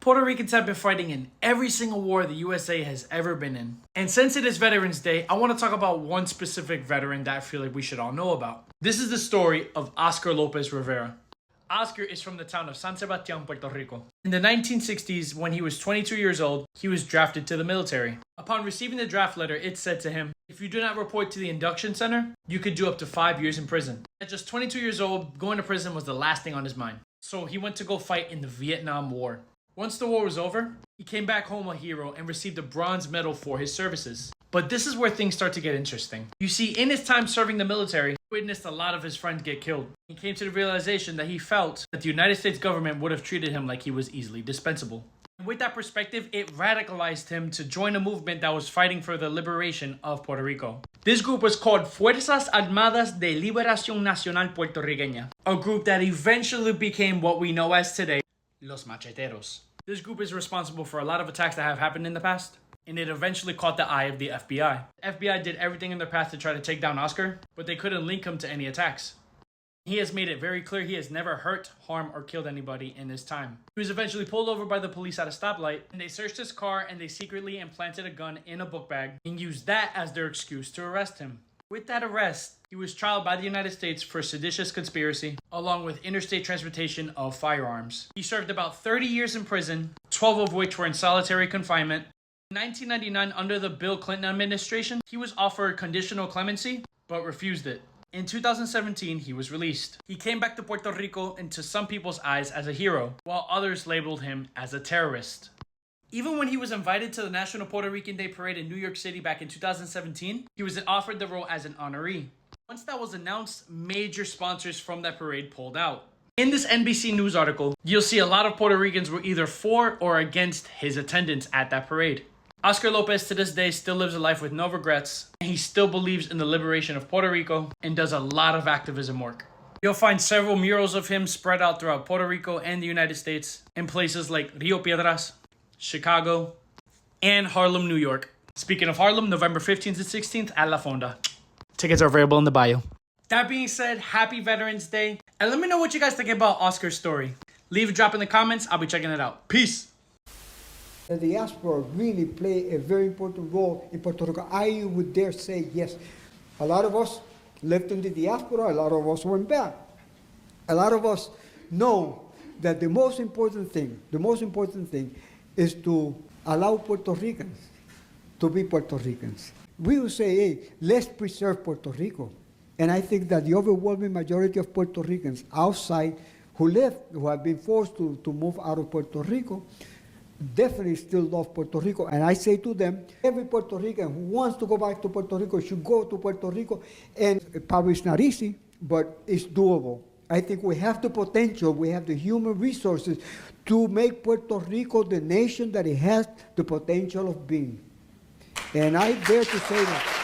Puerto Ricans have been fighting in every single war the USA has ever been in. And since it is Veterans Day, I want to talk about one specific veteran that I feel like we should all know about. This is the story of Oscar Lopez Rivera. Oscar is from the town of San Sebastián, Puerto Rico. In the 1960s, when he was 22 years old, he was drafted to the military. Upon receiving the draft letter, it said to him, if you do not report to the induction center, you could do up to 5 years in prison. At just 22 years old, going to prison was the last thing on his mind. So he went to go fight in the Vietnam War. Once the war was over, he came back home a hero and received a bronze medal for his services. But this is where things start to get interesting. You see, in his time serving the military, he witnessed a lot of his friends get killed. He came to the realization that he felt that the United States government would have treated him like he was easily dispensable. And with that perspective, it radicalized him to join a movement that was fighting for the liberation of Puerto Rico. This group was called Fuerzas Armadas de Liberación Nacional Puertorriqueña, a group that eventually became what we know as today, Los Macheteros. This group is responsible for a lot of attacks that have happened in the past, and it eventually caught the eye of the FBI. The FBI did everything in their path to try to take down Oscar, but they couldn't link him to any attacks. He has made it very clear he has never hurt, harmed, or killed anybody in his time. He was eventually pulled over by the police at a stoplight, and they searched his car and they secretly implanted a gun in a book bag and used that as their excuse to arrest him. With that arrest, he was tried by the United States for seditious conspiracy, along with interstate transportation of firearms. He served about 30 years in prison, 12 of which were in solitary confinement. In 1999, under the Bill Clinton administration, he was offered conditional clemency, but refused it. In 2017, he was released. He came back to Puerto Rico into some people's eyes as a hero, while others labeled him as a terrorist. Even when he was invited to the National Puerto Rican Day Parade in New York City back in 2017, he was offered the role as an honoree. Once that was announced, major sponsors from that parade pulled out. In this NBC News article, you'll see a lot of Puerto Ricans were either for or against his attendance at that parade. Oscar Lopez to this day still lives a life with no regrets, and he still believes in the liberation of Puerto Rico and does a lot of activism work. You'll find several murals of him spread out throughout Puerto Rico and the United States in places like Rio Piedras, Chicago, and Harlem, New York. Speaking of Harlem, November 15th and 16th at La Fonda. Tickets are available in the bio. That being said, happy Veterans Day. And let me know what you guys think about Oscar's story. Leave a drop in the comments. I'll be checking it out. Peace. The diaspora really play a very important role in Puerto Rico. I would dare say yes. A lot of us lived in the diaspora. A lot of us went back. A lot of us know that the most important thing is to allow Puerto Ricans to be Puerto Ricans. We would say, hey, let's preserve Puerto Rico. And I think that the overwhelming majority of Puerto Ricans outside who have been forced to move out of Puerto Rico, definitely still love Puerto Rico. And I say to them, every Puerto Rican who wants to go back to Puerto Rico should go to Puerto Rico. And probably it's not easy, but it's doable. I think we have the potential, we have the human resources to make Puerto Rico the nation that it has the potential of being. And I dare to say that.